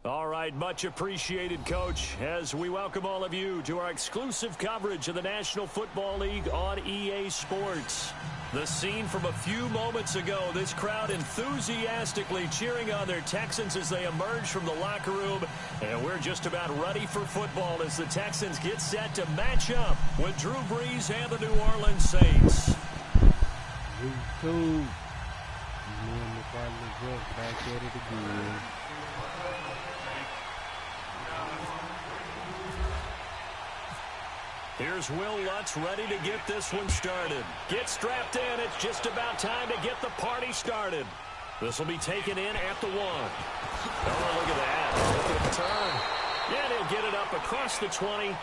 All right, much appreciated, Coach, as we welcome all of you to our exclusive coverage of the National Football League on EA Sports. The scene from a few moments ago, this crowd enthusiastically cheering on their Texans as they emerge from the locker room. And we're just about ready for football as the Texans get set to match up with Drew Brees and the New Orleans Saints. Back at it again. Here's Will Lutz ready to get this one started. Get strapped in. It's just about time to get the party started. This will be taken in at the 1. Oh, look at that. Look at the turn. Yeah, they'll get it up across the 20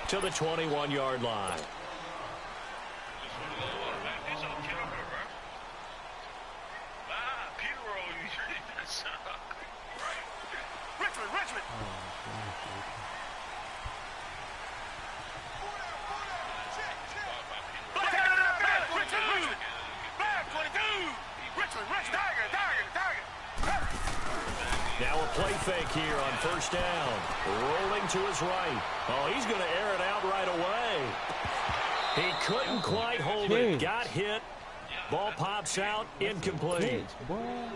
to the 21-yard line. Now a play fake here on first down. Rolling to his right. Oh, he's going to air it out right away. He couldn't quite hold it. Got hit. Ball pops out. Incomplete. Well,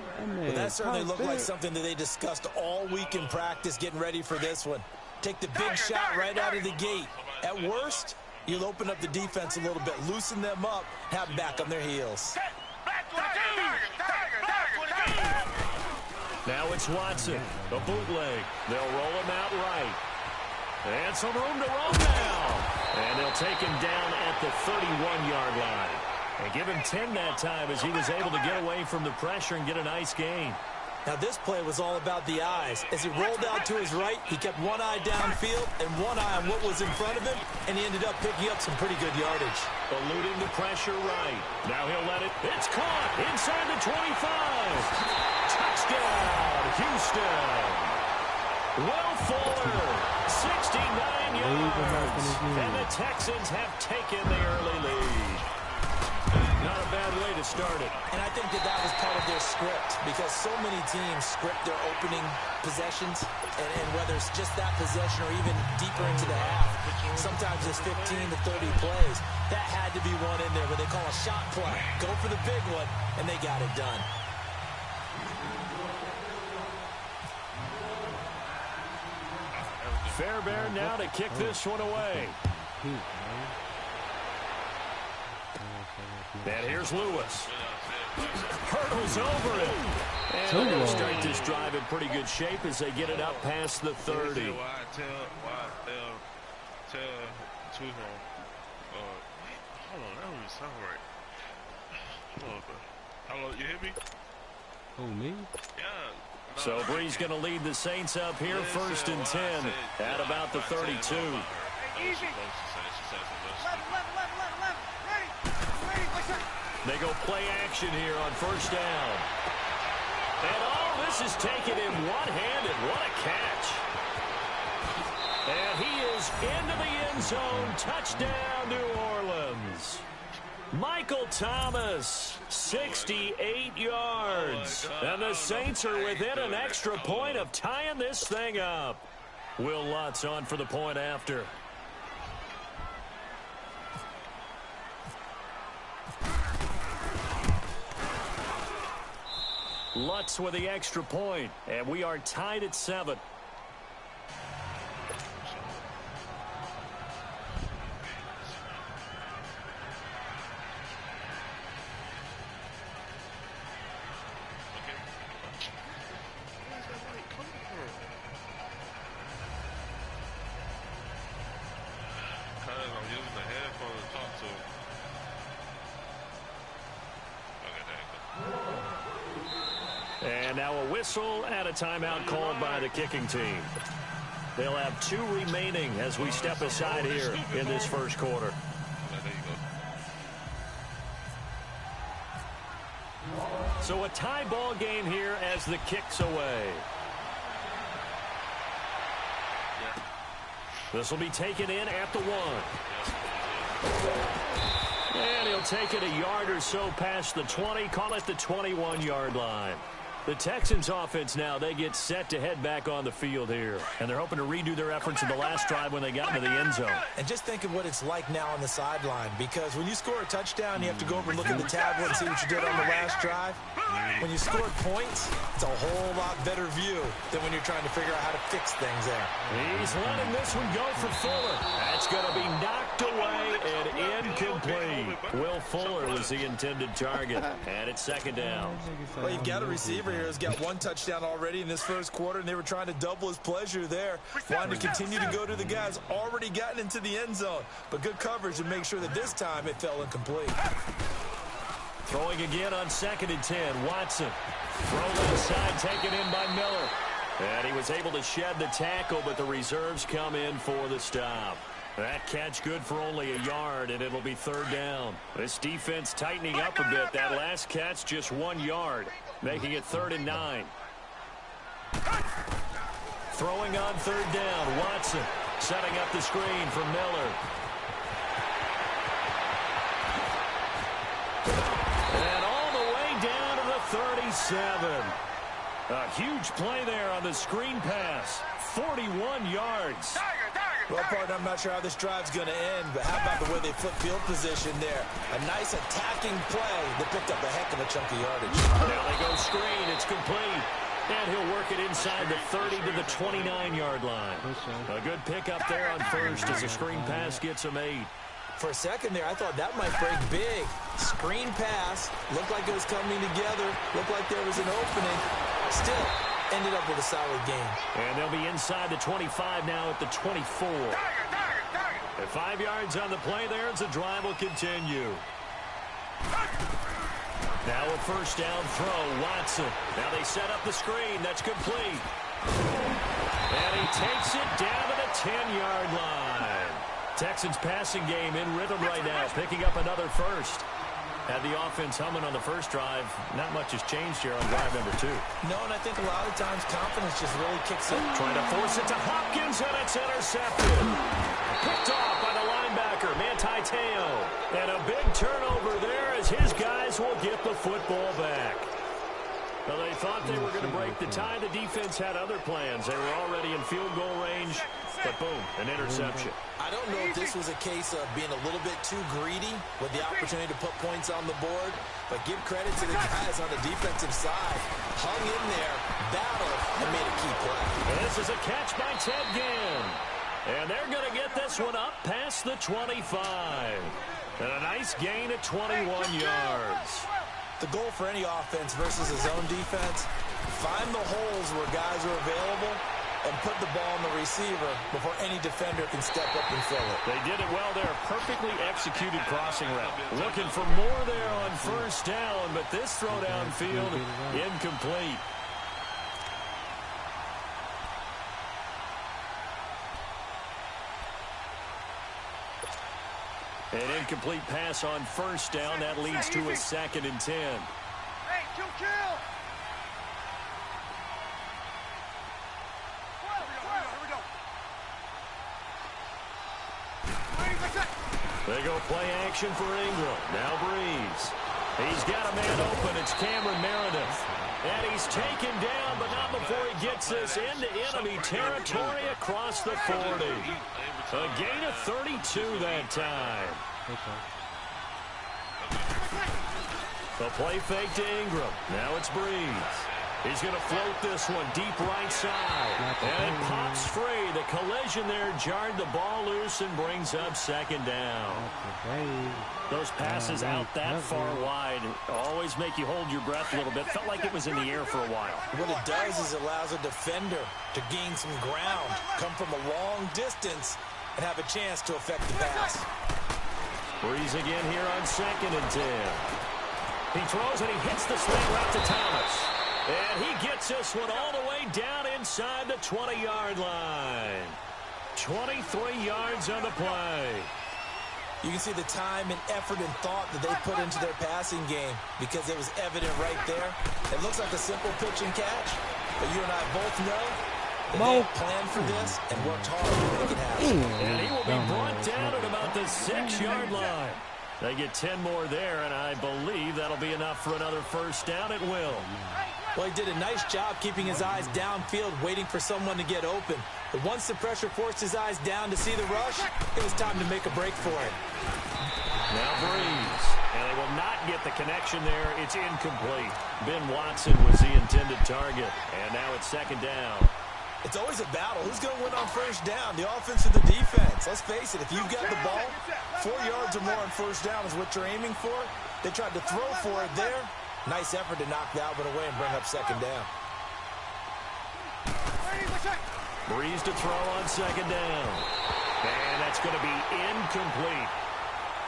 that certainly looked like something that they discussed all week in practice getting ready for this one. Take the big shot right out of the gate. At worst, you'll open up the defense a little bit, loosen them up, have them back on their heels. Now it's Watson, the bootleg. They'll roll him out right. And some room to roam now. And they'll take him down at the 31-yard line. And give him 10 that time as he was able to get away from the pressure and get a nice gain. Now this play was all about the eyes. As he rolled out to his right, he kept one eye downfield and one eye on what was in front of him, and he ended up picking up some pretty good yardage. Eluding the pressure right. Now he'll let it. It's caught inside the 25. Touchdown, Houston. Will Fuller, 69 yards. And the Texans have taken the early lead. Not a bad way to start it. And I think that was part of their script, because so many teams script their opening possessions, and whether it's just that possession or even deeper into the half, sometimes it's 15 to 30 plays. That had to be one in there where they call a shot play. Go for the big one, and they got it done. Fairbairn now to kick this one away. And here's Lewis. Hurdles over it. And they'll start this drive in pretty good shape as they get it up past the 30. Hello, you hear me? Who, me? Yeah. So Brees going to lead the Saints up here, 1st and 10 at about the 32. They go play action here on first down. And oh, this is taken in one-handed. What a catch. And he is into the end zone. Touchdown, New Orleans. Michael Thomas, 68 yards. And the Saints are within an extra point of tying this thing up. Will Lutz on for the point after. Lutz with the extra point, and we are tied at 7. And now a whistle and a timeout called by the kicking team. They'll have 2 remaining as we step aside here in this first quarter. So a tie ball game here as the kick's away. This will be taken in at the 1. And he'll take it a yard or so past the 20, call it the 21-yard line. The Texans offense now, they get set to head back on the field here. And they're hoping to redo their efforts in the last drive when they got into the end zone. And just think of what it's like now on the sideline, because when you score a touchdown, you have to go over and look at the tablet and see what you did on the last drive. When you scored points, it's a whole lot better view than when you're trying to figure out how to fix things there. He's letting this one go for Fuller. That's going to be knocked away and incomplete. Will Fuller was the intended target, and it's second down. Well, you've got a receiver here who's got one touchdown already in this first quarter, and they were trying to double his pleasure there, wanting to continue to go to the guys already gotten into the end zone. But good coverage to make sure that this time it fell incomplete. Throwing again on 2nd and 10. Watson. Throw left side, taken in by Miller. And he was able to shed the tackle, but the reserves come in for the stop. That catch good for only a yard, and it'll be third down. This defense tightening up a bit. That last catch just 1 yard, making it 3rd and 9. Throwing on 3rd down. Watson setting up the screen for Miller. And all the way down to the 37. A huge play there on the screen pass. 41 yards. Well, partner, I'm not sure how this drive's going to end, but how about the way they flip field position there? A nice attacking play that picked up a heck of a chunk of yardage. Now they go screen. It's complete. And he'll work it inside the 30 to the 29-yard line. A good pickup there on first as the screen pass gets him 8. For a second there, I thought that might break big. Screen pass. Looked like it was coming together. Looked like there was an opening. Still, ended up with a solid game. And they'll be inside the 25 now at the 24. At 5 yards on the play there as the drive will continue. Now a first down throw. Watson. Now they set up the screen. That's complete. And he takes it down to the 10-yard line. Texans passing game in rhythm right now, picking up another first. Had the offense humming on the first drive. Not much has changed here on drive number 2. No, and I think a lot of times confidence just really kicks in. Trying to force it to Hopkins, and it's intercepted. Picked off by the linebacker, Manti Te'o. And a big turnover there as his guys will get the football back. Well, they thought they were going to break the tie. The defense had other plans. They were already in field goal range, but boom, an interception. I don't know if this was a case of being a little bit too greedy with the opportunity to put points on the board, but give credit to the guys on the defensive side. Hung in there, battled, and made a key play. And this is a catch by Ted Ginn. And they're going to get this one up past the 25. And a nice gain at 21 yards. The goal for any offense versus a zone defense, find the holes where guys are available and put the ball on the receiver before any defender can step up and fill it. They did it well there. Perfectly executed crossing route. Looking for more there on first down, but this throw downfield incomplete. An incomplete pass on first down. That leads to a 2nd and 10. Hey, kill! They go play action for Ingram. Now Breeze. He's got a man open. It's Cameron Meredith. And he's taken down, but not before he gets this into enemy territory across the 40. A gain of 32 that time. The play fake to Ingram. Now it's Breeze. He's going to float this one deep right side. And it pops free. The collision there jarred the ball loose and brings up 2nd down. Those passes out that far wide always make you hold your breath a little bit. Felt like it was in the air for a while. What it does is it allows a defender to gain some ground, come from a long distance, and have a chance to affect the pass. Breeze again here on 2nd and 10. He throws and he hits the slant route to Thomas. And he gets this one all the way down inside the 20-yard line. 23 yards on the play. You can see the time and effort and thought that they put into their passing game because it was evident right there. It looks like a simple pitch and catch, but you and I both know that they planned for this and worked hard to make it happen. And he will be brought down at about the 6-yard line. They get 10 more there, and I believe that'll be enough for another first down. It will. Well, he did a nice job keeping his eyes downfield, waiting for someone to get open. But once the pressure forced his eyes down to see the rush, it was time to make a break for it. Now Breeze. And they will not get the connection there. It's incomplete. Ben Watson was the intended target. And now it's second down. It's always a battle. Who's going to win on first down, the offense or the defense? Let's face it, if you've got the ball, 4 yards or more on first down is what you're aiming for. They tried to throw for it there. Nice effort to knock that one away and bring up second down. Breeze to throw on second down. And that's going to be incomplete.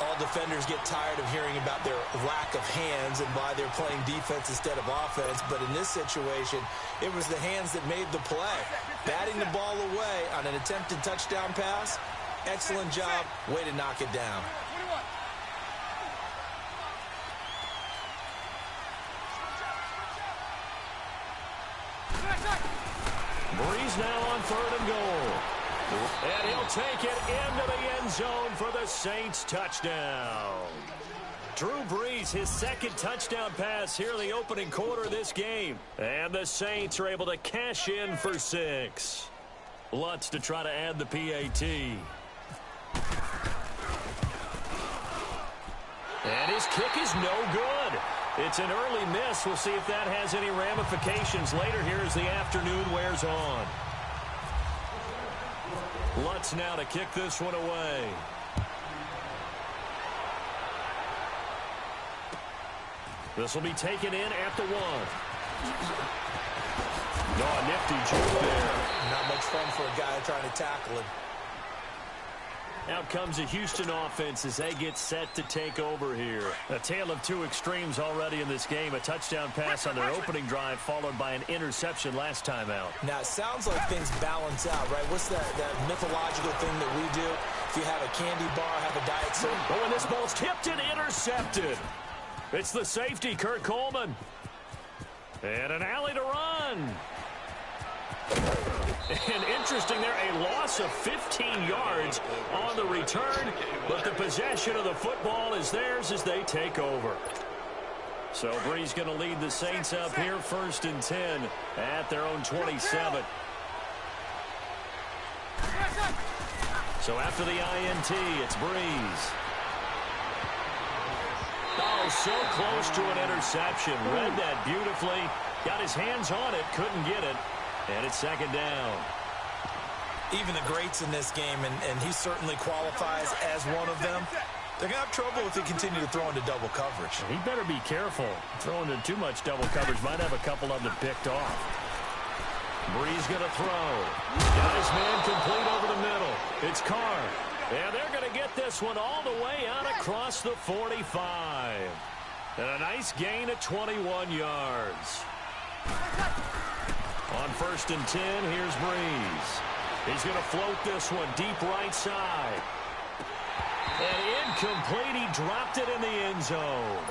All defenders get tired of hearing about their lack of hands and why they're playing defense instead of offense. But in this situation, it was the hands that made the play. Batting the ball away on an attempted touchdown pass. Excellent job. Way to knock it down. Breeze now on third and goal. And he'll take it into the end zone for the Saints touchdown. Drew Brees, his second touchdown pass here in the opening quarter of this game. And the Saints are able to cash in for 6. Lutz to try to add the PAT. And his kick is no good. It's an early miss. We'll see if that has any ramifications later here as the afternoon wears on. Lutz now to kick this one away. This will be taken in at the 1. Oh, nifty juke there. Not much fun for a guy trying to tackle him. Out comes the Houston offense as they get set to take over here. A tale of two extremes already in this game. A touchdown pass on their opening drive followed by an interception last time out. Now, it sounds like things balance out, right? What's that mythological thing that we do? If you have a candy bar, have a Diet Soda. Oh, and this ball's tipped and intercepted. It's the safety, Kurt Coleman. And an alley to run. And interesting there, a loss of 15 yards on the return, but the possession of the football is theirs as they take over. So Brees going to lead the Saints up here, 1st and 10 at their own 27. So after the INT, it's Brees. Oh, so close to an interception. Read that beautifully. Got his hands on it, couldn't get it. And it's second down. Even the greats in this game, and he certainly qualifies as one of them, they're going to have trouble if they continue to throw into double coverage. He better be careful. Throwing into too much double coverage might have a couple of them picked off. Brees going to throw. Got his man complete over the middle. It's Carr. And they're going to get this one all the way out across the 45. And a nice gain of 21 yards. On 1st and 10, here's Brees. He's going to float this one deep right side. And incomplete. He dropped it in the end zone.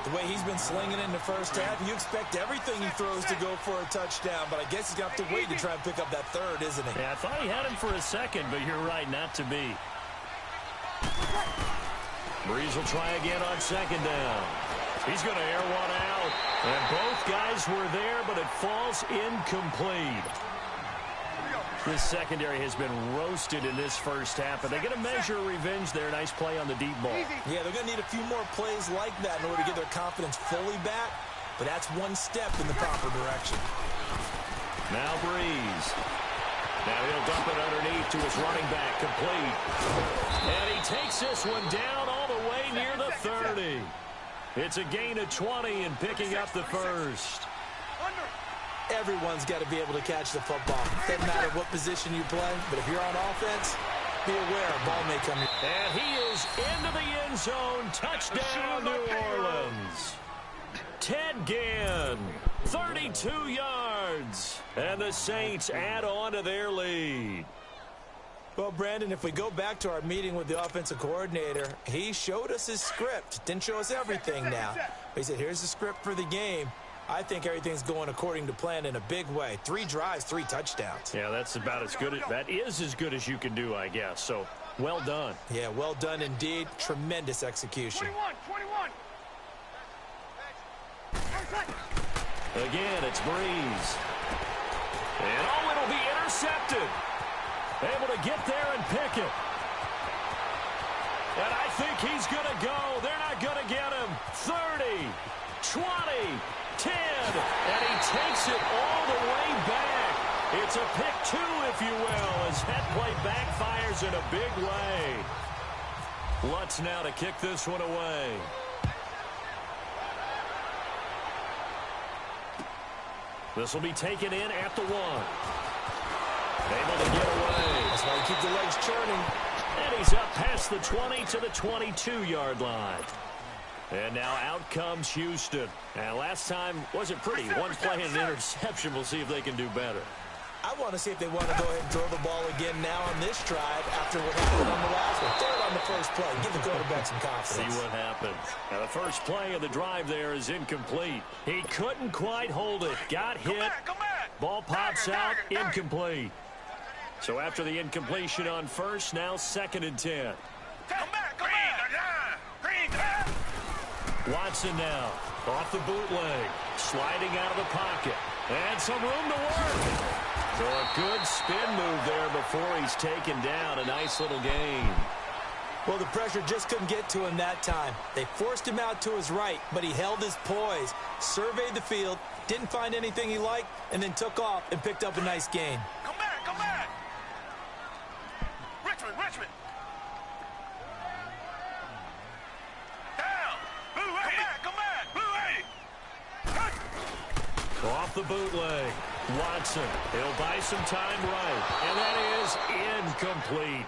The way he's been slinging it in the first half, you expect everything he throws to go for a touchdown, but I guess he's going to have to wait to try and pick up that third, isn't he? Yeah, I thought he had him for a second, but you're right, not to be. Brees will try again on second down. He's going to air one out. And both guys were there, but it falls incomplete. This secondary has been roasted in this first half, but they're going to measure revenge there. Nice play on the deep ball. Yeah, they're going to need a few more plays like that in order to get their confidence fully back, but that's one step in the proper direction. Now Brees. Now he'll dump it underneath to his running back, complete. And he takes this one down all the way near the 30. It's a gain of 20 and picking up the first. Everyone's got to be able to catch the football. Doesn't matter what position you play, but if you're on offense, be aware a ball may come in. And he is into the end zone. Touchdown, New Orleans. Ted Ginn, 32 yards. And the Saints add on to their lead. Well, Brandon, if we go back to our meeting with the offensive coordinator, he showed us his script. Didn't show us everything now. He said, here's the script for the game. I think everything's going according to plan in a big way. 3 drives, 3 touchdowns. Yeah, that's about as good. That is as good as you can do, I guess. So, well done. Yeah, well done indeed. Tremendous execution. 21. Again, it's Breeze. And, oh, it'll be intercepted. Able to get there and pick it. And I think he's going to go. They're not going to get him. 30, 20, 10. And he takes it all the way back. It's a pick two, if you will, as that play backfires in a big way. Lutz now to kick this one away. This will be taken in at the 1. Able to get away. That's why you keep the legs churning. And he's up past the 20 to the 22-yard line. And now out comes Houston. And last time wasn't pretty. One play and an interception. We'll see if they can do better. I want to see if they want to go ahead and throw the ball again now on this drive after what happened on the last one. Throw it on the first play. Give the quarterback some confidence. See what happens. Now the first play of the drive there is incomplete. He couldn't quite hold it. Got hit. Ball pops out. Incomplete. So after the incompletion on first, now 2nd and 10. Watson now off the bootleg. Sliding out of the pocket. And some room to work. So a good spin move there before he's taken down. A nice little gain. Well, the pressure just couldn't get to him that time. They forced him out to his right, but he held his poise, surveyed the field, didn't find anything he liked, and then took off and picked up a nice gain. Come back. Richmond. Down. Come back. Blue 80. Off the bootleg. Watson. He'll buy some time right. And that is incomplete.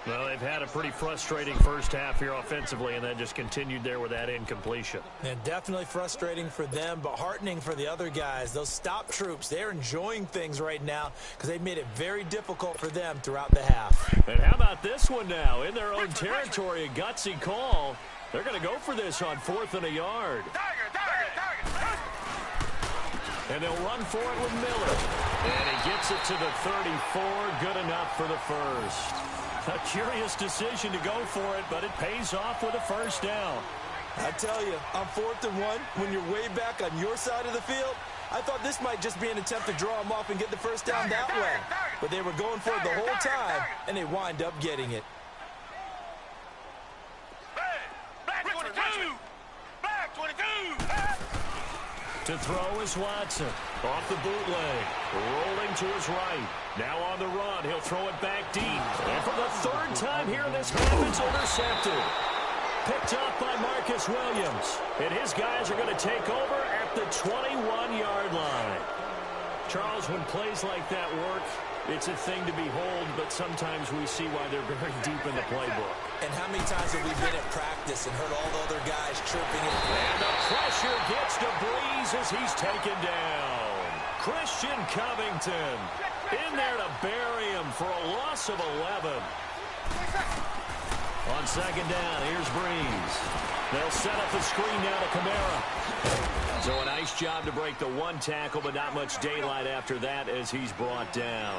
Well, they've had a pretty frustrating first half here offensively, and that just continued there with that incompletion. And definitely frustrating for them, but heartening for the other guys. Those stop troops, they're enjoying things right now because they've made it very difficult for them throughout the half. And how about this one now? In their own territory, a gutsy call. They're going to go for this on 4th and a yard. Tiger. And they'll run for it with Miller. And he gets it to the 34. Good enough for the first. A curious decision to go for it, but it pays off with a first down. I tell you, on 4th and 1, when you're way back on your side of the field, I thought this might just be an attempt to draw him off and get the first down that way. But they were going for it the whole time, and they wind up getting it. Black 22. To throw is Watson. Off the bootleg. Rolling to his right. Now on the run. He'll throw it back deep. And for the 3rd time here in this half, it's intercepted. Picked up by Marcus Williams. And his guys are going to take over at the 21-yard line. Charles, when plays like that work, it's a thing to behold, but sometimes we see why they're very deep in the playbook. And how many times have we been at practice and heard all the other guys chirping in? And the pressure gets to Breeze as he's taken down. Christian Covington in there to bury him for a loss of 11. On 2nd down, here's Breeze. They'll set up the screen now to Kamara. So a nice job to break the 1 tackle, but not much daylight after that as he's brought down.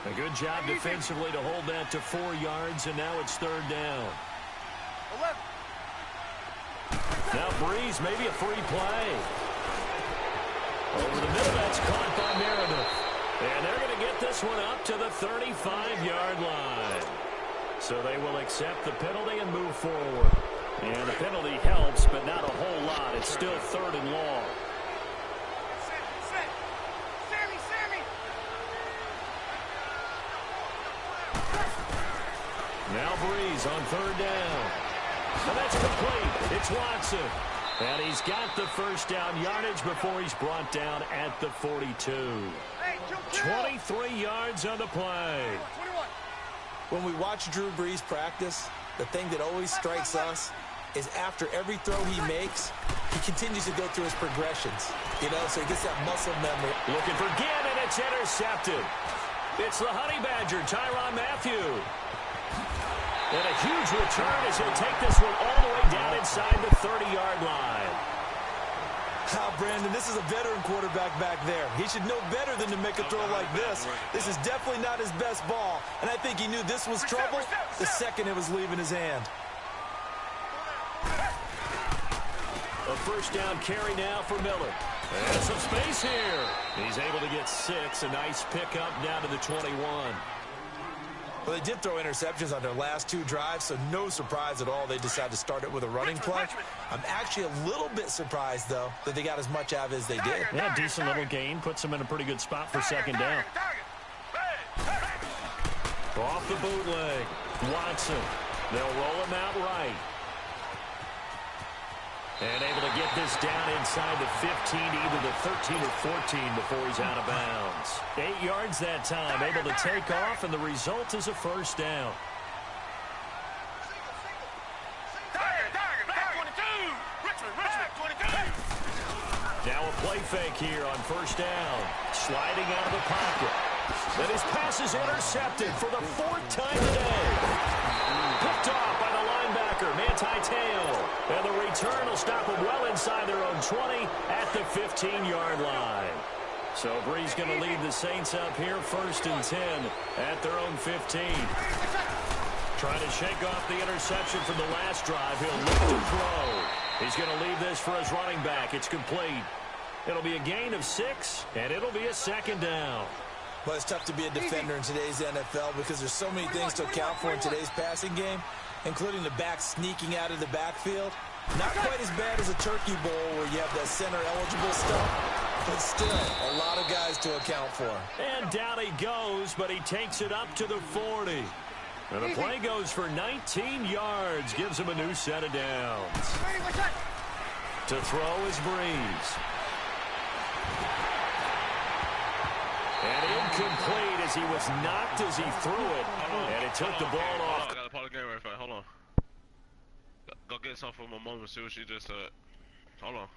A good job defensively to hold that to 4 yards, and now it's 3rd down. 11. Now Breeze, maybe a free play. Over the middle, that's caught by Meredith. And they're going to get this one up to the 35-yard line. So they will accept the penalty and move forward. And the penalty helps, but not a whole lot. It's still 3rd and long. Sammy. Now Breeze on 3rd down. And that's complete. It's Watson. And he's got the first down yardage before he's brought down at the 42. 23 yards on the play. 21. When we watch Drew Brees practice, the thing that always strikes us is after every throw he makes, he continues to go through his progressions. You know, so he gets that muscle memory. Looking for Ginn, and it's intercepted. It's the Honey Badger, Tyrann Mathieu. And a huge return as he'll take this one all the way down inside the 30-yard line. Brandon, this is a veteran quarterback back there. He should know better than to make a throw like this. This is definitely not his best ball, and I think he knew this was trouble the second it was leaving his hand. A first down carry now for Miller. And some space here. He's able to get 6. A nice pickup down to the 21. Well, they did throw interceptions on their last 2 drives, so no surprise at all they decided to start it with a running play. I'm actually a little bit surprised, though, that they got as much out of it as they did. Yeah, decent little gain. Puts them in a pretty good spot for second down. Off the bootleg. Watson. They'll roll him out right. And able to get this down inside the 15, either the 13 or 14 before he's out of bounds. 8 yards that time, able to take off, and the result is a first down. Now a play fake here on first down. Sliding out of the pocket. And his pass is intercepted for the 4th time today. Picked off by the linebacker, Manti-Te'o. And the return will stop them well inside their own 20 at the 15-yard line. So Bree's going to lead the Saints up here 1st and 10 at their own 15. Trying to shake off the interception from the last drive. He'll look to throw. He's going to leave this for his running back. It's complete. It'll be a gain of 6, and it'll be a second down. Well, it's tough to be a defender in today's NFL because there's so many things to account for in today's passing game, including the back sneaking out of the backfield. Not quite as bad as a turkey bowl where you have that center-eligible stuff, but still a lot of guys to account for. And down he goes, but he takes it up to the 40. And the play goes for 19 yards, gives him a new set of downs. To throw is Breeze. And incomplete as he was knocked as he threw it. And it took the ball off. I got a part of the game right there. Hold on. Go get something for my mom and see what she just said. Hold on.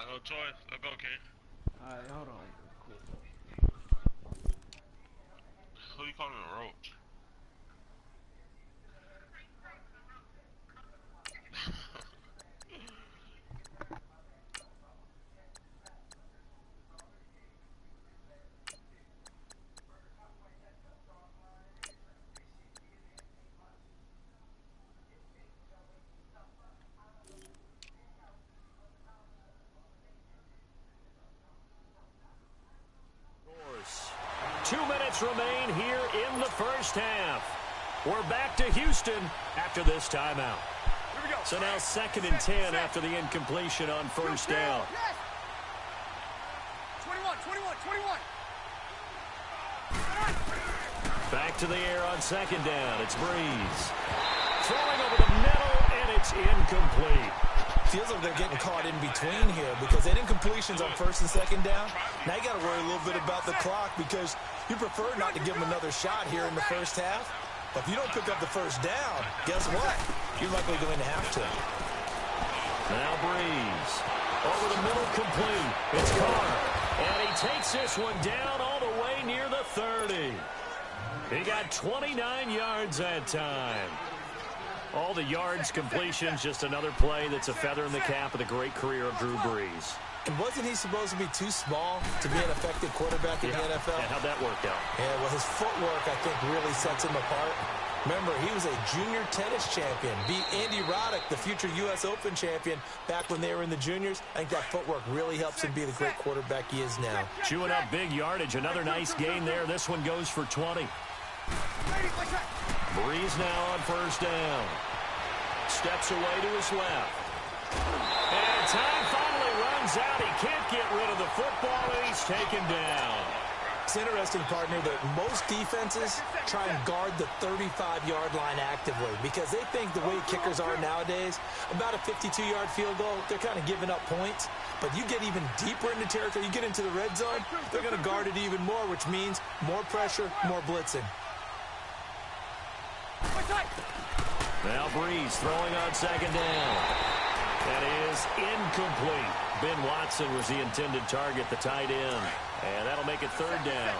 No choice. Let's go, King. Alright, hold on. Who you calling a roach? minutes remain here in the first half. We're back to Houston after this timeout. Here we go. So now 2nd and 10 after the incompletion on first down. Yes. 21. Back to the air on 2nd down. It's Breeze. Throwing over the middle, and it's incomplete. Feels like they're getting caught in between here because they did incompletions on 1st and 2nd down. Now you got to worry a little bit about the clock because you prefer not to give them another shot here in the first half. But if you don't pick up the first down, guess what? You're likely going to have to. Now Breeze. Over the middle, complete. It's Carr. And he takes this one down all the way near the 30. He got 29 yards that time. All the yards, completions, just another play that's a feather in the cap of the great career of Drew Brees. And wasn't he supposed to be too small to be an effective quarterback in the NFL? And how'd that work out? Yeah, well, his footwork, I think, really sets him apart. Remember, he was a junior tennis champion. Beat Andy Roddick, the future U.S. Open champion, back when they were in the juniors. I think that footwork really helps him be the great quarterback he is now. Chewing up big yardage. Another nice gain there. This one goes for 20. Breeze now on first down. Steps away to his left. And time finally runs out. He can't get rid of the football, and he's taken down. It's interesting, partner, that most defenses try and guard the 35-yard line actively because they think the way kickers are nowadays, about a 52-yard field goal, they're kind of giving up points. But you get even deeper into territory, you get into the red zone, they're going to guard it even more, which means more pressure, more blitzing. Now Breeze throwing on 2nd down. That is incomplete. Ben Watson was the intended target, the tight end. And that'll make it 3rd down.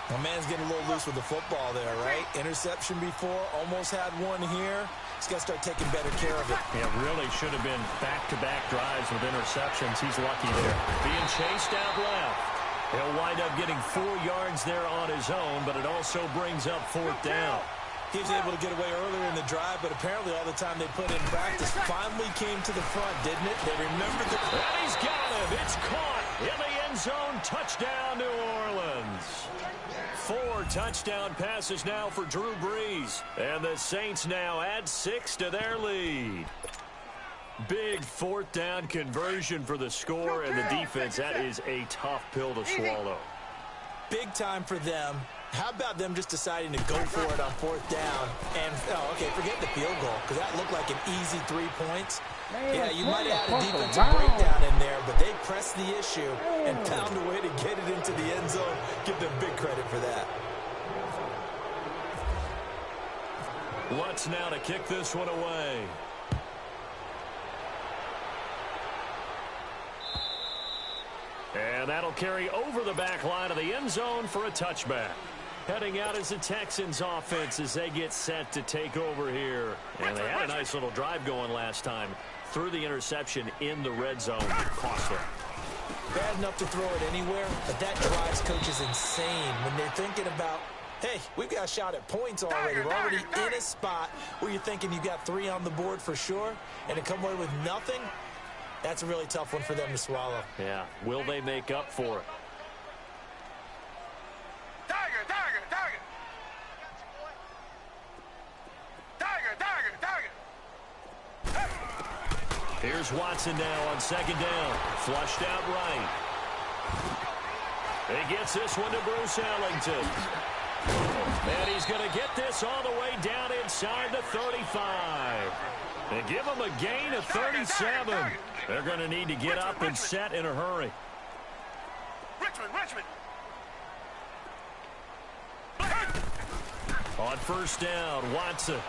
My man's getting a little loose with the football there, right? Interception before, almost had one here. He's got to start taking better care of it. Yeah, really should have been back-to-back drives with interceptions. He's lucky there. Being chased out left. He'll wind up getting 4 yards there on his own, but it also brings up 4th down. He was able to get away earlier in the drive, but apparently all the time they put in practice finally came to the front, didn't it? They remembered the... And he's got him. It's caught in the end zone. Touchdown, New Orleans. 4 touchdown passes now for Drew Brees. And the Saints now add 6 to their lead. Big 4th down conversion for the score, and the defense, that is a tough pill to swallow. Big time for them. How about them just deciding to go for it on 4th down? And, okay, forget the field goal, because that looked like an easy 3 points. Yeah, you might have had a defensive breakdown in there, but they pressed the issue and found a way to get it into the end zone. Give them big credit for that. Lutz now to kick this one away. And that'll carry over the back line of the end zone for a touchback. Heading out is the Texans offense as they get set to take over here. And they had a nice little drive going last time. Threw the interception in the red zone. Costly. Bad enough to throw it anywhere, but that drives coaches insane when they're thinking about, hey, we've got a shot at points already. We're already in a spot where you're thinking you got 3 on the board for sure, and to come away with nothing, that's a really tough one for them to swallow. Yeah. Will they make up for it? Here's Watson now on 2nd down. Flushed out right. He gets this one to Bruce Ellington. And he's going to get this all the way down inside the 35. They give him a gain of 37. They're going to need to get up and set in a hurry. Richmond. On 1st down, Watson.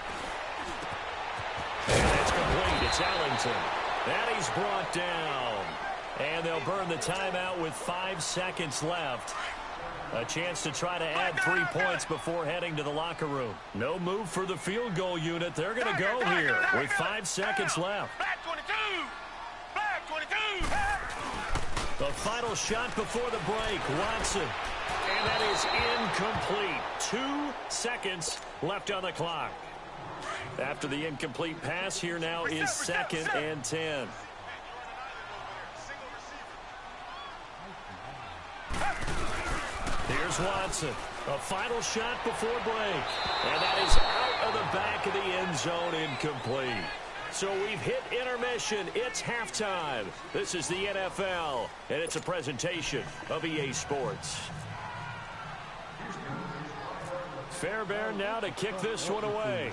And it's complete. It's Ellington. And he's brought down. And they'll burn the timeout with 5 seconds left. A chance to try to add 3 points before heading to the locker room. No move for the field goal unit. They're going to go here with 5 seconds left. Black 22. Black 22. The final shot before the break. Watson. And that is incomplete. 2 seconds left on the clock. After the incomplete pass, here now is 2nd and 10. Here's Watson. A final shot before break. And that is out of the back of the end zone, incomplete. So we've hit intermission. It's halftime. This is the NFL, and it's a presentation of EA Sports. Fairbairn now to kick this one away.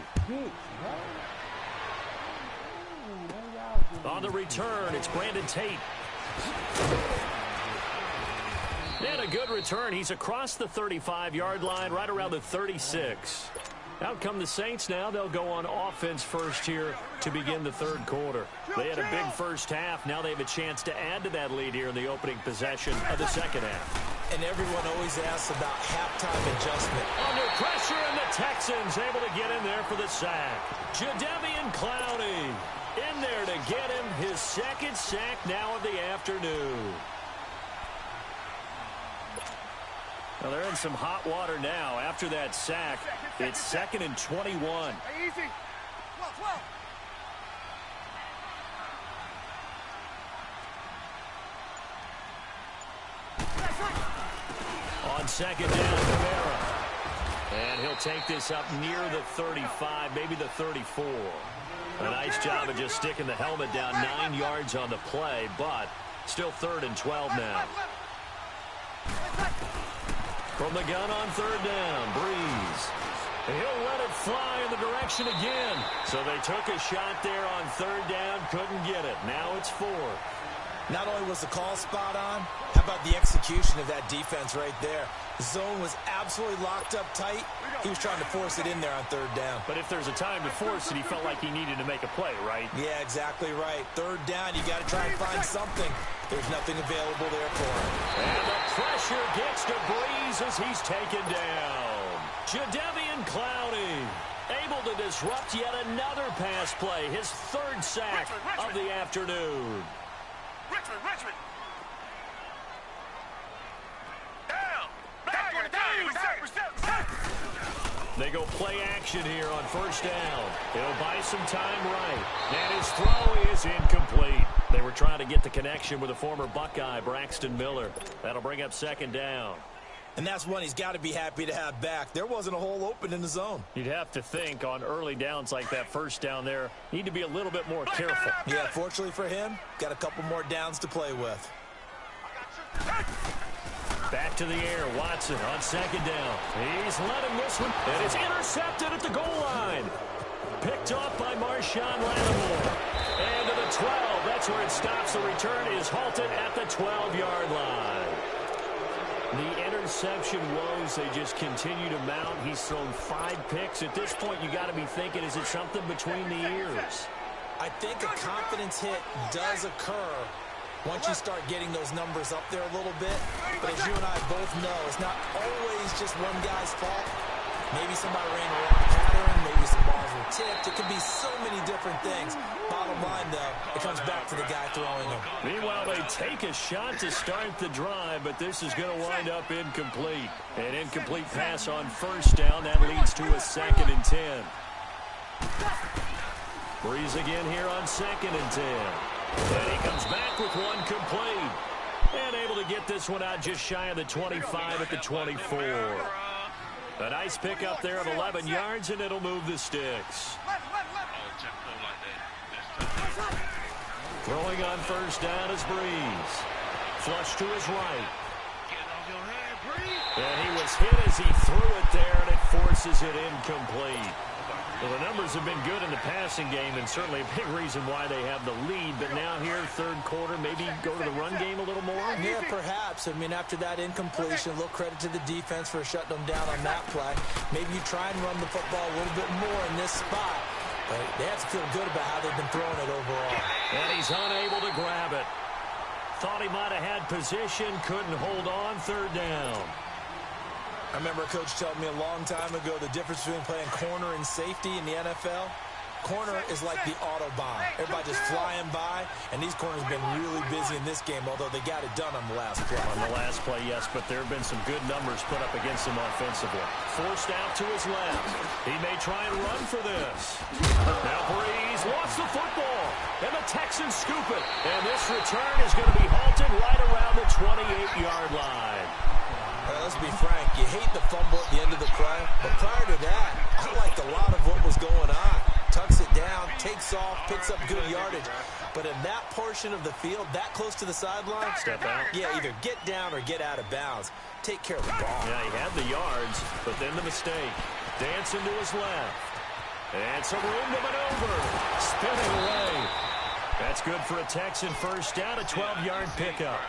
On the return, it's Brandon Tate. And a good return. He's across the 35-yard line, right around the 36. Out come the Saints now. They'll go on offense first here to begin the third quarter. They had a big first half. Now they have a chance to add to that lead here in the opening possession of the second half. And everyone always asks about halftime adjustment. Under pressure, and the Texans able to get in there for the sack. Jadeveon Clowney in there to get him his second sack now of the afternoon. Well, they're in some hot water now. After that sack, it's 2nd and 21. Hey, easy. 12. On second down, Rivera. And he'll take this up near the 35, maybe the 34. A nice job of just sticking the helmet down 9 yards on the play, but still 3rd and 12 now. From the gun on third down, Breeze. He'll let it fly in the direction again. So they took a shot there on third down, couldn't get it. Now it's 4. Not only was the call spot on, how about the execution of that defense right there? The zone was absolutely locked up tight. He was trying to force it in there on third down. But if there's a time to force it, he felt like he needed to make a play, right? Yeah, exactly right. Third down, you got to try and find something. There's nothing available there for him. And the pressure gets to Breeze as he's taken down. Jadeveon Clowney able to disrupt yet another pass play. His 3rd sack of the afternoon. Richmond. Down. Back 22. Reset. They go play action here on first down. It'll buy some time right. And his throw is incomplete. They were trying to get the connection with a former Buckeye, Braxton Miller. That'll bring up 2nd down. And that's one he's got to be happy to have back. There wasn't a hole open in the zone. You'd have to think on early downs like that first down there, need to be a little bit more careful. Yeah, fortunately for him, got a couple more downs to play with. Back to the air, Watson on 2nd down. He's letting this one, and it's intercepted at the goal line. Picked off by Marshawn Lattimore. And to the 12, that's where it stops. The return is halted at the 12-yard line. The interception woes, they just continue to mount. He's thrown 5 picks. At this point, you got to be thinking, is it something between the ears? I think a confidence hit does occur once you start getting those numbers up there a little bit. But as you and I both know, it's not always just one guy's fault. Maybe somebody ran a wrong pattern. Maybe some balls were tipped. It could be so many different things. Bottom line, though, it comes back to the guy throwing them. Meanwhile, they take a shot to start the drive, but this is going to wind up incomplete. An incomplete pass on first down. That leads to a 2nd and 10. Breeze again here on 2nd and 10. And he comes back with one complete. And able to get this one out just shy of the 25 at the 24. A nice pickup there of 11 yards, and it'll move the sticks. Throwing on first down is Breeze. Flush to his right. And he was hit as he threw it there, and it forces it incomplete. Well, the numbers have been good in the passing game, and certainly a big reason why they have the lead. But now here, third quarter, maybe go to the run game a little more? Yeah, perhaps. I mean, after that incompletion, a little credit to the defense for shutting them down on that play. Maybe you try and run the football a little bit more in this spot. But they have to feel good about how they've been throwing it overall. And he's unable to grab it. Thought he might have had position, couldn't hold on, third down. I remember a coach telling me a long time ago the difference between playing corner and safety in the NFL. Corner is like the Autobahn. Everybody just flying by, and these corners have been really busy in this game, although they got it done on the last play. On the last play, yes, but there have been some good numbers put up against him offensively. Forced out to his left. He may try and run for this. Now Breeze lost the football, and the Texans scoop it. And this return is going to be halted right around the 28-yard line. Let's be frank, you hate the fumble at the end of the play, but prior to that, I liked a lot of what was going on. Tucks it down, takes off, picks up good yardage. But in that portion of the field, that close to the sideline, step out. Yeah, either get down or get out of bounds. Take care of the ball. Yeah, he had the yards, but then the mistake. Dancing to his left. And some room to maneuver. Spinning away. That's good for a Texan first down, a 12-yard pickup.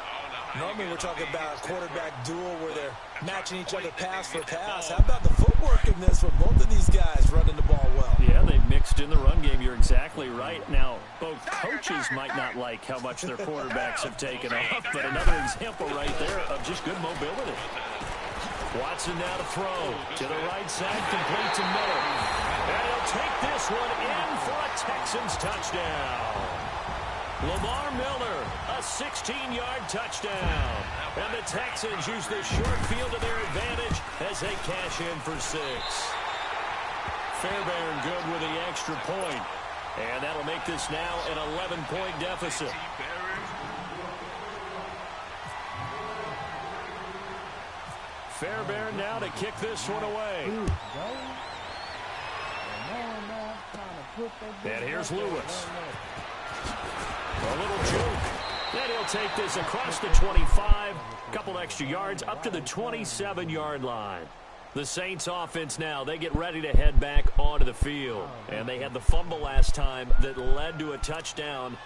Normally we're talking about a quarterback duel where they're matching each other pass for pass. How about the footwork in this from both of these guys running the ball well? Yeah, they mixed in the run game. You're exactly right. Now, both coaches might not like how much their quarterbacks have taken off, but another example right there of just good mobility. Watson now to throw. To the right side, complete to Miller. And he'll take this one in for a Texans touchdown. Lamar Miller, a 16-yard touchdown. And the Texans use the short field to their advantage as they cash in for 6. Fairbairn good with the extra point. And that'll make this now an 11-point deficit. Fairbairn now to kick this one away. And here's Lewis. A little juke. Then he'll take this across the 25. Couple extra yards up to the 27-yard line. The Saints offense now, they get ready to head back onto the field. And they had the fumble last time that led to a touchdown.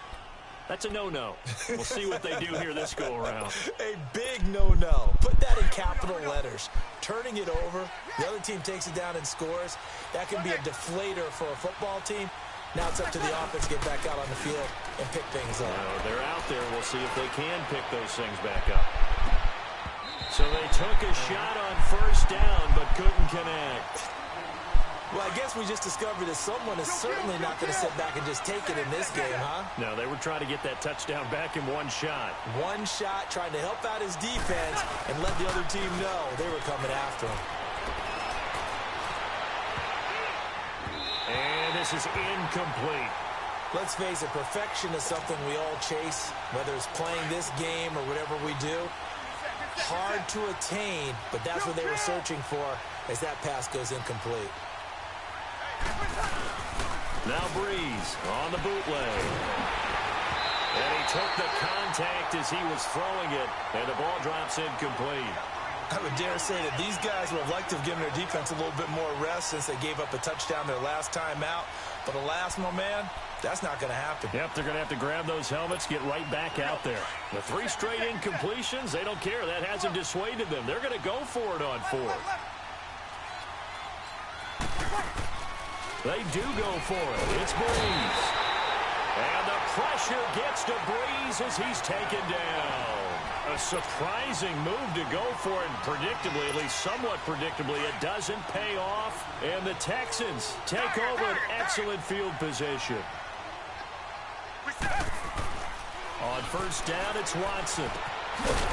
That's a no-no. We'll see what they do here this go-around. A big no-no. Put that in capital letters. Turning it over, the other team takes it down and scores. That can be a deflator for a football team. Now it's up to the offense to get back out on the field and pick things up. They're out there. We'll see if they can pick those things back up. So they took a shot on first down, but couldn't connect. Well, I guess we just discovered that someone is certainly not going to sit back and just take it in this game, huh? No, they were trying to get that touchdown back in one shot. One shot, trying to help out his defense and let the other team know they were coming after him. And this is incomplete. Let's face it, perfection is something we all chase, whether it's playing this game or whatever we do. Hard to attain, but that's what they were searching for as that pass goes incomplete. Now Breeze on the bootleg. And he took the contact as he was throwing it, and the ball drops incomplete. I would dare say that these guys would have liked to have given their defense a little bit more rest since they gave up a touchdown their last time out. But alas, my man, that's not going to happen. Yep, they're going to have to grab those helmets, get right back out there. The 3 straight incompletions, they don't care. That hasn't dissuaded them. They're going to go for it on 4th. They do go for it. It's Breeze. And the pressure gets to Breeze as he's taken down. A surprising move to go for it, and predictably, at least somewhat predictably, it doesn't pay off. And the Texans take over an excellent field position. On first down, it's Watson.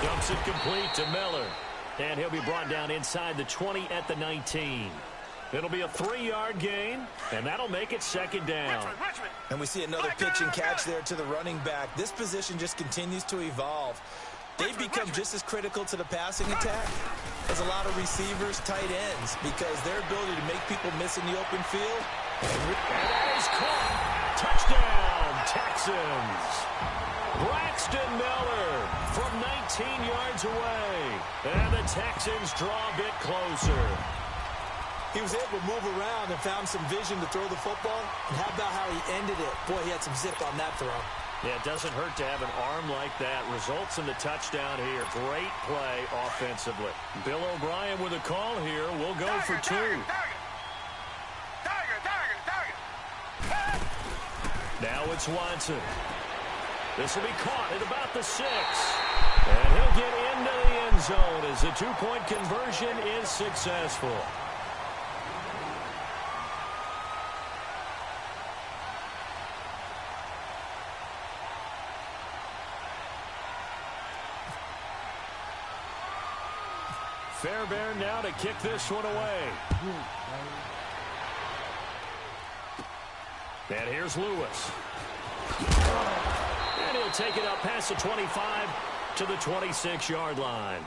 Dumps it complete to Miller. And he'll be brought down inside the 20 at the 19. It'll be a 3-yard gain, and that'll make it 2nd down. And we see another pitch and catch there to the running back. This position just continues to evolve. They've become just as critical to the passing attack as a lot of receivers, tight ends, because their ability to make people miss in the open field. And that is caught. Touchdown, Texans. Braxton Miller from 19 yards away. And the Texans draw a bit closer. He was able to move around and found some vision to throw the football. And how about how he ended it? Boy, he had some zip on that throw. Yeah, it doesn't hurt to have an arm like that. Results in the touchdown here. Great play offensively. Bill O'Brien with a call here. We'll go for 2. Now it's Watson. This will be caught at about the 6. And he'll get into the end zone as the 2-point conversion is successful. Fairbairn now to kick this one away. And here's Lewis. And he'll take it up past the 25 to the 26-yard line.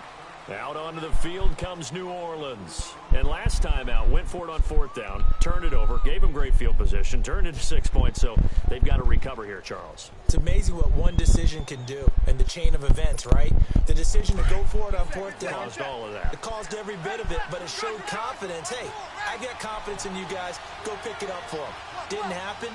Out onto the field comes New Orleans. And last time out, went for it on 4th down, turned it over, gave them great field position, turned into 6 points, so they've got to recover here, Charles. It's amazing what one decision can do in the chain of events, right? The decision to go for it on 4th down. Caused all of that. It caused every bit of it, but it showed confidence. Hey, I got confidence in you guys. Go pick it up for them. Didn't happen.